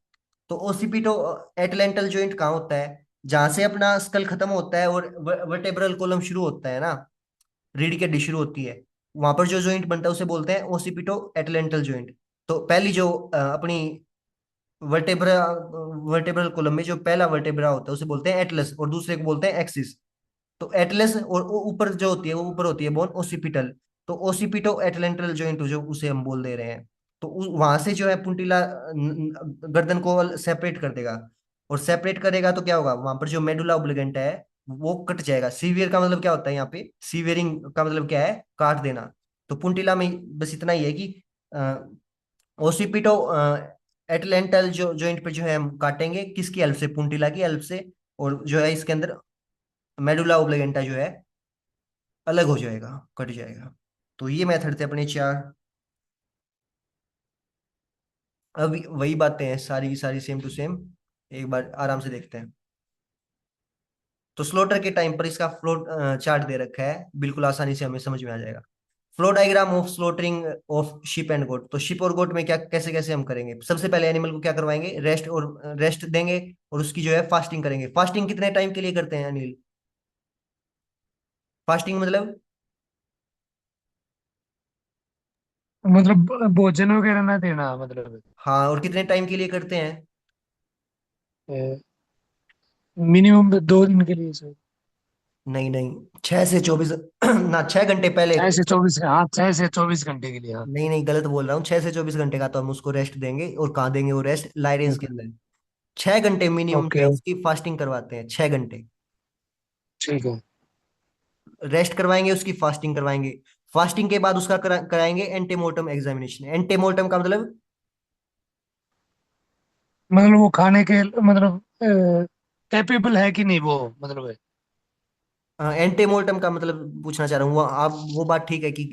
S1: तो ओसिपिटो एटलेंटल जॉइंट कहाँ होता है? जहां से अपना स्कल खत्म होता है और वर्टेब्रल कॉलम शुरू होता है ना, रीढ़ की हड्डी शुरू होती है, वहां पर जो जॉइंट बनता है उसे बोलते हैं ओसिपिटो एटलेंटल जॉइंट। तो पहली जो अपनी वर्टेब्रा वर्टेब्रल कॉलम में जो पहला वर्टेब्रा होता है उसे बोलते हैं एटलस, और दूसरे को बोलते हैं एक्सिस। तो एटलस और ऊपर जो होती है वो ऊपर होती है बोन ओसिपिटल। तो ओसिपिटो एटलेंटल जॉइंट जो उसे हम बोल दे रहे हैं। तो वहां से जो है पुंटिला गर्दन को सेपरेट कर देगा। और सेपरेट करेगा तो क्या होगा? वहां पर जो मेडुला ओब्लिगेंटा है वो कट जाएगा। सीवियर का मतलब क्या होता है यहाँ पे? सीवियरिंग का मतलब क्या है? काट देना। तो पुंटिला में बस इतना ही है कि ओसिपिटो एटलेंटल जो जॉइंट पे जो है हम काटेंगे, किसकी हेल्प से? पुंटिला की हेल्प से। और जो है इसके अंदर मेडुला ओब्लिगेंटा जो है अलग हो जाएगा, कट जाएगा। तो ये मेथड थे अपने चार। अब वही बातें हैं सारी की सारी, सेम टू सेम। एक बार आराम से देखते हैं। तो स्लोटर के टाइम पर इसका फ्लो चार्ट दे रखा है, बिल्कुल आसानी से हमें समझ में आ जाएगा। Flow diagram of slaughtering of sheep and goat. तो शिप और गोट में क्या कैसे कैसे हम करेंगे? सबसे पहले एनिमल को क्या करवाएंगे? रेस्ट, और रेस्ट देंगे, और उसकी जो है फास्टिंग करेंगे। फास्टिंग कितने टाइम के लिए करते हैं अनिल? फास्टिंग मतलब?
S2: मतलब भोजन वगैरह ना देना मतलब।
S1: हाँ, और कितने टाइम के लिए करते हैं?
S2: मिनिमम 2 दिन के लिए सर?
S1: नहीं नहीं, 6 से 24 ना, 6 घंटे पहले।
S2: 6 से 24, हाँ 6 से 24 घंटे के लिए, हाँ।
S1: नहीं नहीं, गलत बोल रहा हूँ। 6 से 24 घंटे का तो हम उसको रेस्ट देंगे। और कहाँ देंगे वो रेस्ट? लाइरेंस के
S2: ओके।
S1: अंदर। 6 घंटे मिनिमम जो
S2: ओके।
S1: है उसकी फास्टिंग करवाते हैं, 6 घंटे
S2: ठीक है।
S1: रेस्ट करवाएंगे, उसकी फास्टिंग करवाएंगे। फास्टिंग के बाद उसका कराएंगे एंटीमोर्टम एग्जामिनेशन। एंटीमोर्टम का मतलब,
S2: मतलब वो खाने के मतलब कैपेबल है कि नहीं वो, मतलब है।
S1: एंटीमोर्टम का मतलब पूछना चाह रहा हूँ। वो आप, वो बात ठीक है कि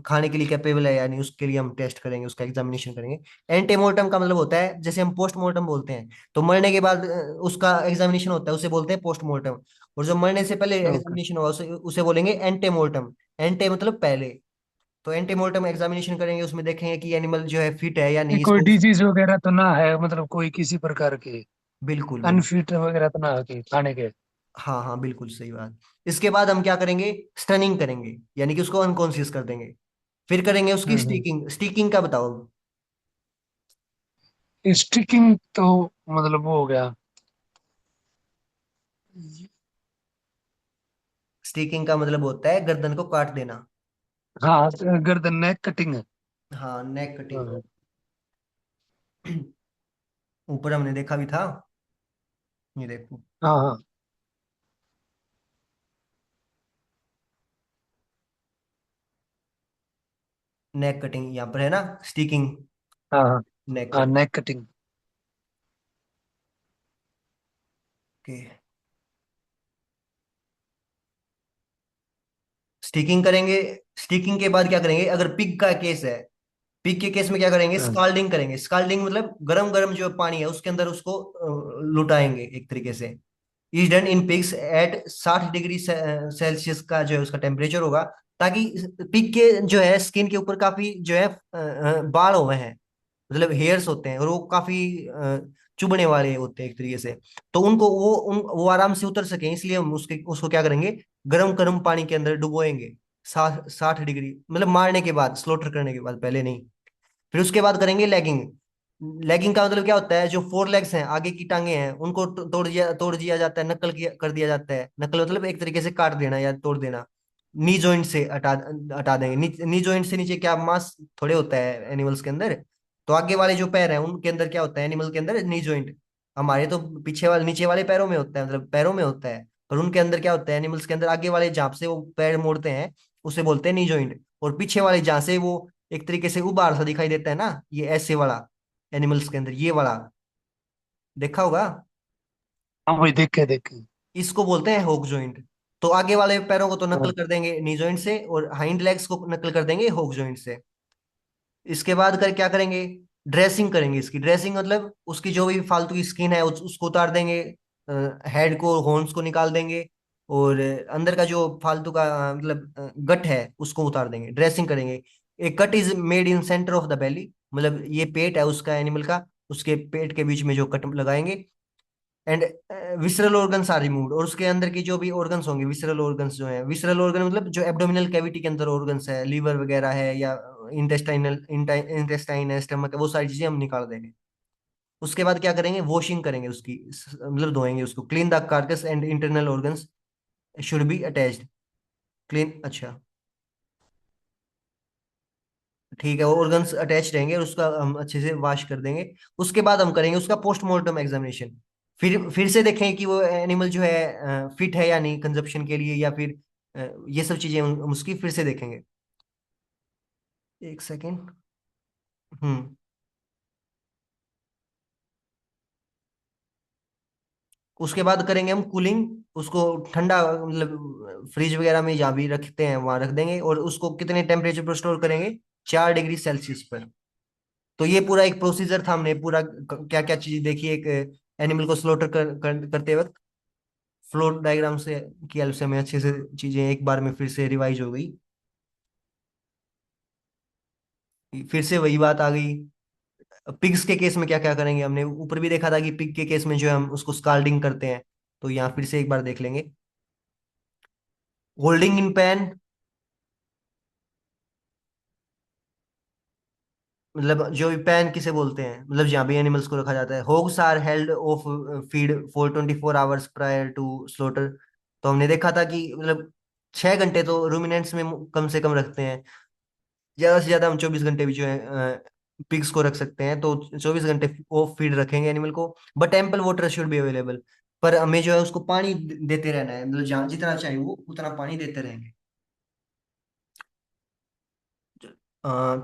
S1: खाने के लिए कैपेबल है या नहीं, उसके लिए हम टेस्ट करेंगे, उसका एग्जामिनेशन करेंगे। एंटीमोर्टम का मतलब होता है, जैसे हम पोस्टमार्टम बोलते हैं, तो मरने के बाद उसका एग्जामिनेशन होता है, उसे बोलते हैं पोस्टमार्टम। और जो मरने से पहले
S2: ओके।
S1: एग्जामिनेशन हुआ उसे उसे बोलेंगे एंटीमोर्टम। एंटे मतलब पहले। तो एंटीमोर्टम एग्जामिनेशन करेंगे, उसमें देखेंगे कि एनिमल जो है फिट है या
S2: कि
S1: नहीं,
S2: कोई
S1: इसको।
S2: डिजीज वगैरह तो ना है, मतलब कोई किसी प्रकार की
S1: बिल्कुल बिल्कुल।
S2: अनफिट वगैरह तो ना है कि खाने के।
S1: हाँ हाँ, बिल्कुल सही बात। इसके बाद हम क्या करेंगे? स्टनिंग करेंगे, यानी कि उसको अनकॉन्शियस कर देंगे। फिर करेंगे उसकी
S2: हम्म।
S1: स्टीकिंग। स्टीकिंग का बताओ।
S2: स्टिकिंग तो मतलब वो हो गया।
S1: स्टीकिंग का मतलब होता है गर्दन को काट देना।
S2: हाँ, गर्दन नेक कटिंग है।
S1: हाँ, नेक कटिंग।
S2: हाँ
S1: ऊपर हमने देखा भी था, ये देखो।
S2: हाँ हाँ
S1: नेक कटिंग यहाँ पर है ना, स्टीकिंग,
S2: हाँ हाँ
S1: नेक
S2: हाँ,
S1: कटिंग।
S2: नेक कटिंग।
S1: ओके। स्टीकिंग करेंगे। स्टीकिंग के बाद क्या करेंगे? अगर पिग का केस है, पिग के केस में क्या करेंगे?
S2: हाँ।
S1: स्काल्डिंग करेंगे। स्काल्डिंग मतलब गरम गरम जो पानी है उसके अंदर उसको लुटाएंगे एक तरीके से। Is done in pigs at 60 degree Celsius का जो है उसका टेम्परेचर होगा, ताकि पिग के जो है स्किन के ऊपर काफी जो है बाल हुए हैं, मतलब हेयर्स होते हैं, और वो काफी चुभने वाले होते हैं एक तरीके से। तो उनको वो आराम से उतर सके, इसलिए हम उसको क्या करेंगे? गरम गरम पानी के अंदर डुबोएंगे। 60 60 डिग्री, मतलब मारने के बाद, स्लोटर करने के बाद, पहले नहीं। फिर उसके बाद करेंगे लेगिंग। लेगिंग का मतलब क्या होता है? जो फोर लेग्स हैं, आगे की टांगे हैं, उनको तोड़ दिया जाता है, नकल किया कर दिया जाता है। नकल मतलब एक तरीके से काट देना या तोड़ देना। नी जॉइंट से हटा हटा देंगे। नी जॉइंट से नीचे क्या मांस थोड़े होता है एनिमल्स के अंदर। तो आगे वाले जो पैर हैं उनके अंदर क्या होता है? एनिमल के अंदर नी जॉइंट। हमारे तो पीछे वाले, नीचे वाले पैरों में होता है, मतलब पैरों में होता है। पर उनके अंदर क्या होता है? एनिमल्स के अंदर आगे वाले जहाँ से वो पैर मोड़ते हैं उसे बोलते हैं नी जॉइंट। और पीछे वाले जहाँ से वो एक तरीके से उबार सा दिखाई देता है ना, ये ऐसे वाला, एनिमल्स के अंदर ये वाला देखा होगा।
S2: हाँ भाई, देखे देखे।
S1: इसको बोलते हैं होक जॉइंट। तो आगे वाले पैरों को तो नकल
S2: हाँ।
S1: कर देंगे नी जॉइंट से, और हाइंड लेग्स को नकल कर देंगे होक जॉइंट से। इसके बाद कर क्या करेंगे? ड्रेसिंग करेंगे। इसकी ड्रेसिंग मतलब उसकी जो भी फालतू की स्किन है उसको उतार देंगे। हेड को, हॉर्न्स को निकाल देंगे। और अंदर का जो फालतू का मतलब गट है उसको उतार देंगे, ड्रेसिंग करेंगे। A cut is made in centre of the belly, मतलब ये पेट है उसका एनिमल का, उसके पेट के बीच में जो कट लगाएंगे। And visceral organs are removed, और उसके अंदर की जो भी ऑर्गन्स होंगे, विसरल ऑर्गन्स जो है, विसरल ऑर्गन मतलब जो एब्डोमिनल कैविटी के अंदर ऑर्गन्स है, लीवर वगैरह है या इंटेस्टाइन है, स्टमक है, वो सारी चीजें हम निकाल देंगे। उसके बाद क्या करेंगे? वॉशिंग करेंगे उसकी, मतलब धोएंगे उसको। Clean the carcass and internal organs should be attached. Clean, अच्छा ठीक है, वो ऑर्गन्स अटैच रहेंगे और उसका हम अच्छे से वॉश कर देंगे। उसके बाद हम करेंगे उसका पोस्टमार्टम एग्जामिनेशन। फिर से देखें कि वो एनिमल जो है फिट है या नहीं कंजप्शन के लिए, या फिर ये सब चीजें हम उसकी फिर से देखेंगे। एक सेकेंड। हम्म। उसके बाद करेंगे हम कूलिंग। उसको ठंडा, मतलब फ्रिज वगैरह में जहाँ भी रखते हैं वहां रख देंगे, और उसको कितने टेम्परेचर पर स्टोर करेंगे? 4 डिग्री सेल्सियस पर। तो ये पूरा एक प्रोसीजर था, हमने पूरा क्या क्या चीज देखी एक एनिमल को स्लॉटर करते वक्त। फ्लो डायग्राम से की हेल्प से हमें अच्छे से चीजें एक बार में फिर से रिवाइज हो गई। फिर से वही बात आ गई। पिग्स के केस में क्या क्या करेंगे? हमने ऊपर भी देखा था कि पिग के केस में जो है हम उसको स्काल्डिंग करते हैं। तो यहाँ फिर से एक बार देख लेंगे। होल्डिंग इन पैन, मतलब जो भी पैन किसे बोलते हैं, मतलब जहाँ भी एनिमल्स को रखा जाता है। Hogs are held off feed for 24 hours prior to slaughter. तो हमने देखा था कि मतलब 6 घंटे तो रूमिनेंट्स में कम से कम रखते हैं। ज्यादा से ज्यादा हम 24 घंटे भी जो है पिग्स को रख सकते हैं, तो 24 घंटे वो फीड रखेंगे एनिमल को। But ample water should be available. पर हमें जो है उसको पानी देते रहना है, मतलब जहाँ जितना चाहिए वो उतना पानी देते रहेंगे।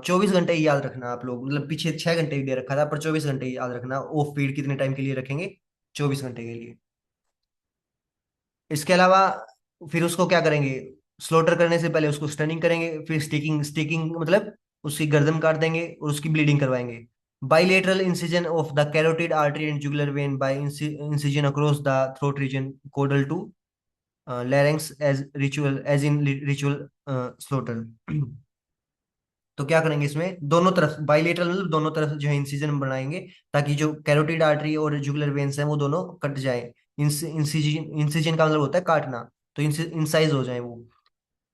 S1: 24 घंटे ही याद रखना आप लोग, मतलब पीछे 6 घंटे ही दे रखा था, पर 24 घंटे ही याद रखना। वो फीड कितने टाइम के लिए रखेंगे? 24 घंटे के लिए। इसके अलावा फिर उसको क्या करेंगे? स्लोटर करने से पहले उसको स्टनिंग करेंगे, फिर स्टिकिंग, स्टिकिंग मतलब उसकी गर्दन काट देंगे और उसकी ब्लीडिंग करवाएंगे। Bilateral incision of the carotid artery and jugular vein by incision across the throat region caudal to larynx as in ritual slaughter. तो क्या करेंगे इसमें? दोनों तरफ बाइलेटरल मतलब दोनों तरफ जो है इंसिजन बनाएंगे, ताकि जो कैरोटिड आर्टरी और जुगुलर वेन्स हैं वो दोनों कट जाए। इंसिजन, इंसिजन का मतलब होता है काटना, तो इंसाइज हो जाए वो।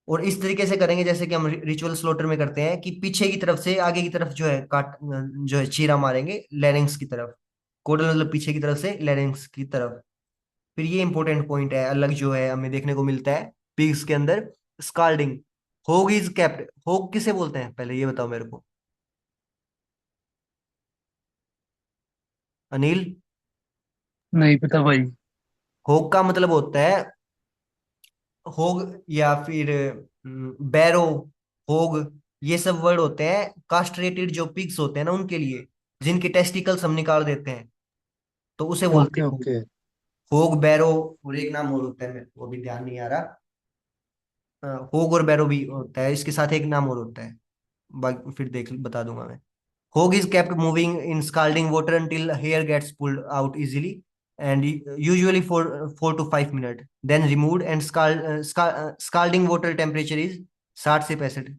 S1: और इस तरीके से करेंगे जैसे कि हम रिचुअल स्लोटर में करते हैं, कि पीछे की तरफ से आगे की तरफ जो है काट, जो है चीरा मारेंगे लेरिंग्स की तरफ। कोडल मतलब पीछे की तरफ से लेरिंग्स की तरफ। फिर ये इंपॉर्टेंट पॉइंट है अलग जो है हमें देखने को मिलता है पिग्स के अंदर, स्काल्डिंग। होग इज कैप्ट, होग किसे बोलते हैं पहले ये बताओ मेरे को, अनिल।
S2: नहीं पता भाई।
S1: होग का मतलब होता है, होग या फिर बैरो, होग, ये सब वर्ड होते हैं कास्ट्रेटेड जो पिग्स होते हैं ना उनके लिए, जिनके टेस्टिकल्स हम निकाल देते हैं, तो उसे बोलते
S2: ओके
S1: हैं होग।
S2: ओके।
S1: होग, बैरो, और एक नाम और होता है मेरे को अभी ध्यान नहीं आ रहा। होग और बैरो भी होता है, इसके साथ एक नाम और होता है, बाकी फिर देख बता दूंगा मैं। Hog is kept moving in scalding water until hair gets pulled out easily, and usually for 4 to 5 minutes. Then removed and scalding water temperature is 60 से 65।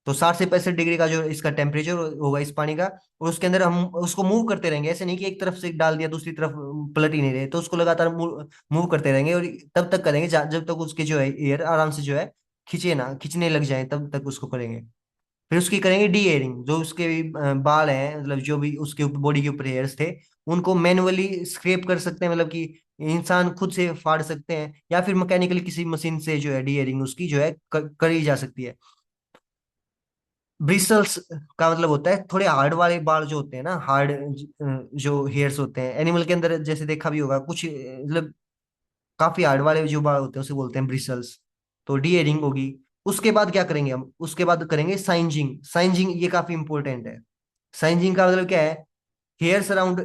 S1: तो 60 से 65 डिग्री का जो इसका टेम्परेचर होगा इस पानी का, और उसके अंदर हम उसको मूव करते रहेंगे। ऐसे नहीं कि एक तरफ से डाल दिया दूसरी तरफ पलट ही नहीं रहे, तो उसको लगातार मूव करते रहेंगे, और तब तक करेंगे जब तक उसके जो है एयर आराम से जो है खींचे ना, खींचने लग जाए, तब तक उसको करेंगे। फिर उसकी करेंगे डी एयरिंग। जो उसके बाल हैं, मतलब जो भी उसके बॉडी के ऊपर हेयर्स थे, उनको मैनुअली स्क्रैप कर सकते हैं, मतलब कि इंसान खुद से फाड़ सकते हैं, या फिर मैकेनिकली किसी मशीन से जो है डी एयरिंग उसकी जो है करी जा सकती है। ब्रिसल्स का मतलब होता है थोड़े हार्ड वाले बाल जो होते हैं ना, हार्ड जो हेयर्स होते हैं एनिमल के अंदर, जैसे देखा भी होगा कुछ मतलब काफी हार्ड वाले जो बाल होते हैं उसे बोलते हैं ब्रिसल्स। तो डी एयरिंग होगी। उसके बाद क्या करेंगे हम? उसके बाद करेंगे साइंजिंग। साइंजिंग ये काफी इंपॉर्टेंट है। साइंजिंग का मतलब क्या है? Hairs around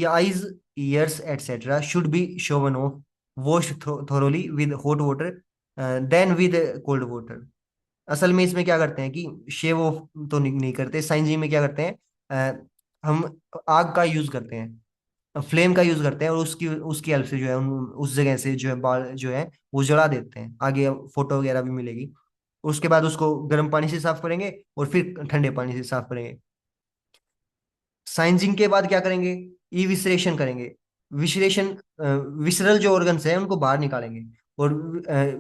S1: eyes, ears etcetera should be shaven off, wash thoroughly with hot water, then with cold water. असल में इसमें क्या करते हैं कि शेव ऑफ तो नहीं करते, साइंजिंग में क्या करते हैं? हम आग का यूज करते हैं, फ्लेम का यूज करते हैं, और उसकी उसकी हेल्प से जो है उस जगह से जो है बाल जो है वो जला देते हैं। आगे फोटो वगैरह भी मिलेगी। उसके बाद उसको गर्म पानी से साफ करेंगे, और फिर ठंडे पानी से साफ करेंगे। साइंसिंग के बाद क्या करेंगे? ई विश्लेषण करेंगे। विश्लेषण, विसरल जो ऑर्गन्स हैं उनको बाहर निकालेंगे, और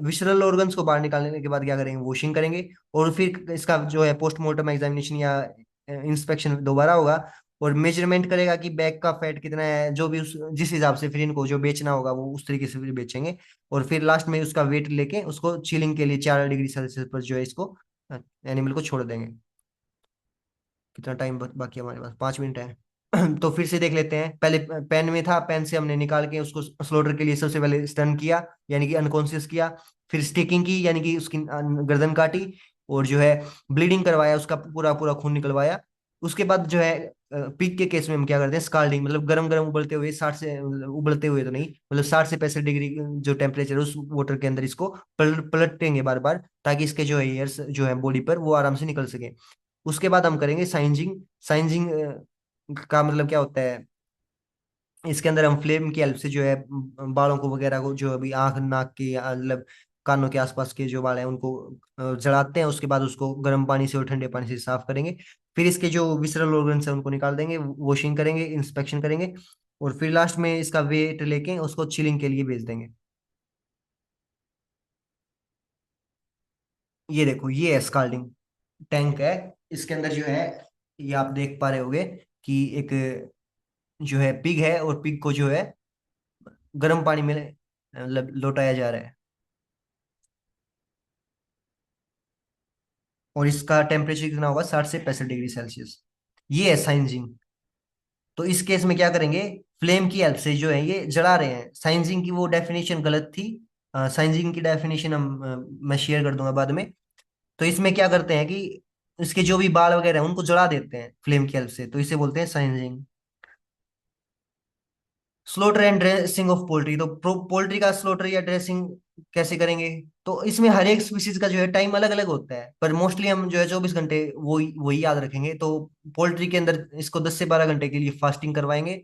S1: विसरल ऑर्गन्स को बाहर निकालने के बाद क्या करेंगे? वॉशिंग करेंगे। और फिर इसका जो है पोस्टमार्टम एग्जामिनेशन या इंस्पेक्शन दोबारा होगा, और मेजरमेंट करेगा कि बैक का फैट कितना है, जो भी उस जिस हिसाब से फिर इनको जो बेचना होगा वो उस तरीके से फिर बेचेंगे। और फिर लास्ट में उसका वेट लेके उसको चिलिंग के लिए 4 डिग्री सेल्सियस पर जो है इसको एनिमल को छोड़ देंगे। कितना टाइम बाकी है हमारे पास? 5 मिनट है। तो फिर से देख लेते हैं। पहले पेन में था, पेन से हमने निकाल के उसको स्लोटर के लिए सबसे पहले स्टन किया, यानी कि अनकॉन्शियस किया। फिर स्टिकिंग की, यानी कि उसकी गर्दन काटी, और जो है ब्लीडिंग करवाया, उसका पूरा पूरा खून निकलवाया। उसके बाद जो है पिग के केस में हम क्या करते हैं? स्काल्डिंग, मतलब गरम गरम उबलते हुए, 60 से, उबलते हुए तो नहीं, मतलब 60 से 65 डिग्री जो टेम्परेचर उस वाटर के अंदर इसको पलटेंगे बार बार, ताकि इसके जो है एयर्स जो है बॉडी पर वो आराम से निकल सके। उसके बाद हम करेंगे साइंजिंग। साइंजिंग का मतलब क्या होता है? इसके अंदर हम फ्लेम की हेल्प से जो है बालों को वगैरह को, जो अभी आंख नाक के मतलब कानों के आसपास के जो बाल हैं उनको जलाते हैं। उसके बाद उसको गर्म पानी से और ठंडे पानी से साफ करेंगे। फिर इसके जो विसरल ऑर्गन्स हैं उनको निकाल देंगे, वॉशिंग करेंगे, इंस्पेक्शन करेंगे, और फिर लास्ट में इसका वेट लेके उसको चिलिंग के लिए भेज देंगे। ये देखो, ये है स्काल्डिंग टैंक है। इसके अंदर जो है, ये आप देख पा रहे होगे कि एक जो है पिग है, और पिग को जो है गर्म पानी में मतलब लौटाया जा रहा है, और इसका टेम्परेचर कितना होगा, 60 से 65 डिग्री सेल्सियस। ये है साइंजिंग। तो इस केस में क्या करेंगे, फ्लेम की हेल्प से जो है ये जला रहे हैं। साइंजिंग की वो डेफिनेशन गलत थी। साइंजिंग की डेफिनेशन मैं शेयर कर दूंगा बाद में। तो इसमें क्या करते हैं कि इसके जो भी बाल वगैरह हैं उनको जला देते हैं फ्लेम की हेल्प से, तो इसे बोलते हैं singeing. Slaughter and dressing of poultry, तो पोल्ट्री का स्लोटर या ड्रेसिंग कैसे करेंगे। तो इसमें हर एक स्पीसीज का जो है टाइम अलग अलग होता है, पर मोस्टली हम जो है 24 घंटे वही वही याद रखेंगे। तो पोल्ट्री के अंदर इसको 10 से 12 घंटे के लिए फास्टिंग करवाएंगे,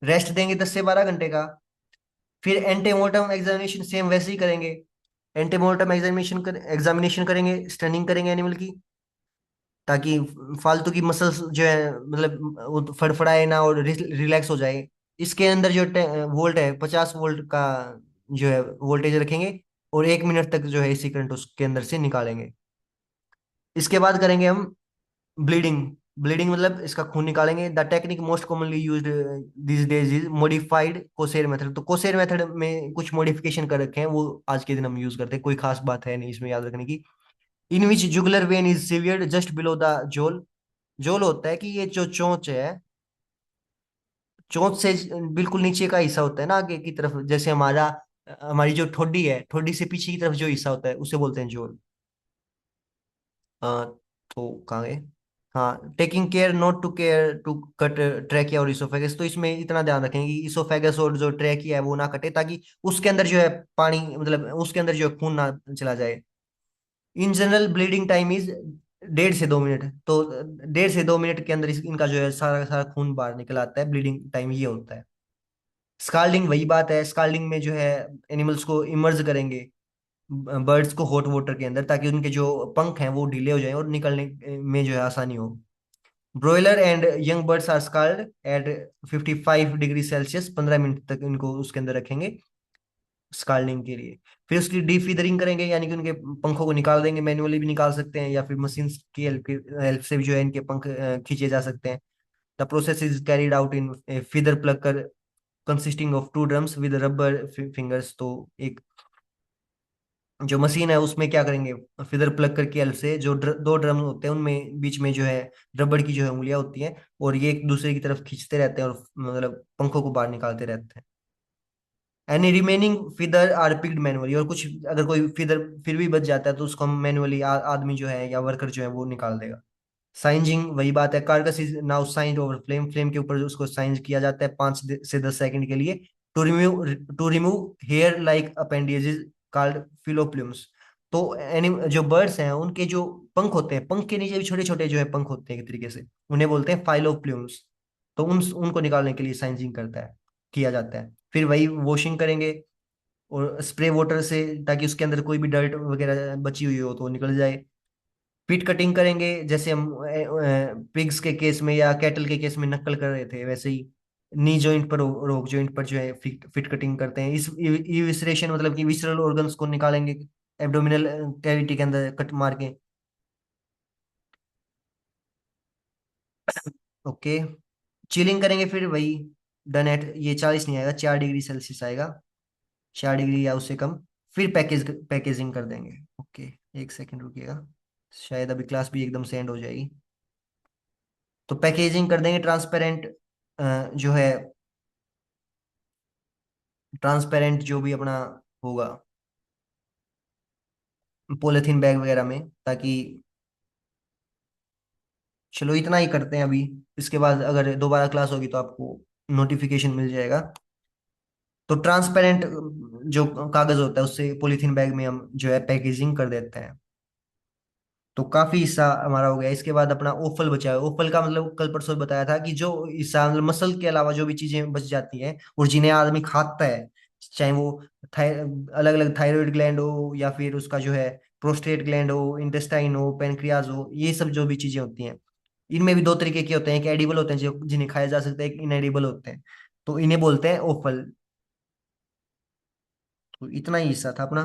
S1: रेस्ट देंगे 10 से 12 घंटे का। फिर एंटीमोर्टम एग्जामिनेशन सेम वैसे ही करेंगे। एंटीमोर्टम एग्जामिनेशन करेंगे, स्टनिंग करेंगे एनिमल की, ताकि फालतू की मसल्स जो है मतलब वो तो फड़फड़ाए ना और रिलैक्स हो जाए। इसके अंदर जो वोल्ट है, 50 वोल्ट का जो है वोल्टेज रखेंगे, और 1 मिनट तक जो है इसी करंट उसके अंदर से निकालेंगे। इसके बाद करेंगे हम ब्लीडिंग। ब्लीडिंग मतलब इसका खून निकालेंगे। The technique most commonly used this days is modified kosher method. तो कोसेर मेथड में कुछ मॉडिफिकेशन कर रखे हैं, वो आज के दिन हम यूज करते हैं, कोई खास बात है नहीं इसमें याद रखने की। In which jugular vein is severed just below the jowl. Jowl होता है कि ये जो चोंच है, चोंच से बिल्कुल नीचे का हिस्सा होता है ना आगे की तरफ, जैसे हमारी जो ठोडी है, ठोडी से पीछे की तरफ जो हिस्सा होता है उसे बोलते हैं जोल। तो कहाँ गए, हाँ, taking care not to care to cut trachea और इसोफेगस। तो इसमें इतना ध्यान रखेंगे कि इसोफेगस और जो ट्रैकिया है वो ना कटे, ताकि उसके अंदर जो है पानी मतलब उसके अंदर जो है खून ना चला जाए। In general bleeding time is 1.5 से 2 मिनट। तो 1.5 से 2 मिनट के अंदर इनका जो है सारा का सारा खून बाहर निकल आता है। ब्लीडिंग टाइम ये होता है। स्काल्डिंग वही बात है, स्काल्डिंग में जो है एनिमल्स को इमर्ज करेंगे, बर्ड्स को हॉट वाटर के अंदर, ताकि उनके जो पंख हैं वो ढीले हो जाएं और निकलने में जो है आसानी हो। Broiler and young birds are scald at 55 degree Celsius. 15 minute तक इनको उसके अंदर रखेंगे स्काल्डिंग के लिए। फिर उसकी डीफीदरिंग करेंगे, यानी कि उनके पंखों को निकाल देंगे। मैनुअली भी निकाल सकते हैं, या फिर मशीन की हेल्प से भी जो है इनके पंख खींचे जा सकते हैं। The process is carried out in feather Plucker consisting of 2 drums with rubber fingers. तो एक जो मशीन है उसमें क्या करेंगे, फिदर प्लग करके हेल्प से जो 2 ड्रम होते हैं उनमें बीच में जो है रबड़ की जो है उंगलियां होती हैं, और ये एक दूसरे की तरफ खींचते रहते हैं और मतलब पंखों को बाहर निकालते रहते हैं। Any remaining feather are picked manually. और कुछ अगर कोई फिदर फिर भी बच जाता है तो उसको हम मैनुअली आदमी जो है या वर्कर जो है वो निकाल देगा। साइंजिंग वही बात है, carcass is now signed over flame. Flame के ऊपर उसको साइंज किया जाता है 5 से 10 सेकंड के लिए। To remove hair like appendages called filoplumes. तो जो बर्ड्स हैं उनके जो पंख होते हैं, पंख के नीचे भी छोटे छोटे जो है पंख होते हैं एक तरीके से, उन्हें बोलते हैं फाइलोप्लूम्स। तो उनको निकालने के लिए साइंजिंग किया जाता है। फिर वही वॉशिंग करेंगे और स्प्रे वाटर से, ताकि उसके अंदर कोई भी डर्ट वगैरह बची हुई हो तो वो निकल जाए। पीट कटिंग करेंगे, जैसे हम पिग्स के केस में या कैटल के केस में नक्कल कर रहे थे, वैसे ही नी जॉइंट पर रोक जॉइंट पर जो है फिट कटिंग करते हैं। इस इविसरेशन मतलब कि विसरल ऑर्गन्स को निकालेंगे एब्डोमिनल कैविटी के अंदर कट मार के। ओके, चिलिंग करेंगे फिर वही डन एट, ये 40 नहीं आएगा, 4 डिग्री सेल्सियस आएगा, 4 डिग्री या उससे कम। फिर पैकेजिंग कर देंगे। ओके, 1 सेकंड रुकिएगा, शायद अभी क्लास भी एकदम से एंड हो जाएगी। तो पैकेजिंग कर देंगे ट्रांसपेरेंट जो है, ट्रांसपेरेंट जो भी अपना होगा पॉलिथीन बैग वगैरह में, ताकि चलो इतना ही करते हैं अभी। इसके बाद अगर दोबारा क्लास होगी तो आपको नोटिफिकेशन मिल जाएगा। तो ट्रांसपेरेंट जो कागज होता है उससे पॉलिथीन बैग में हम जो है पैकेजिंग कर देते हैं। तो काफी हिस्सा हमारा हो गया। इसके बाद अपना ओफल बचा है। ओफल का मतलब कल परसों बताया था कि जो हिस्सा मतलब मसल के अलावा जो भी चीजें बच जाती हैं और जिन्हें आदमी खाता है, चाहे वो अलग अलग थायराइड ग्लैंड हो, या फिर उसका जो है प्रोस्टेट ग्लैंड हो, इंटेस्टाइन हो, पेनक्रियाज हो, ये सब जो भी चीजें होती हैं, इनमें भी 2 तरीके के होते हैं। एक एडिबल होते हैं जो जिन्हें खाया जा सकता है, एक इनएडिबल होते हैं। तो इन्हें बोलते हैं ओफल। तो इतना ही हिस्सा था अपना।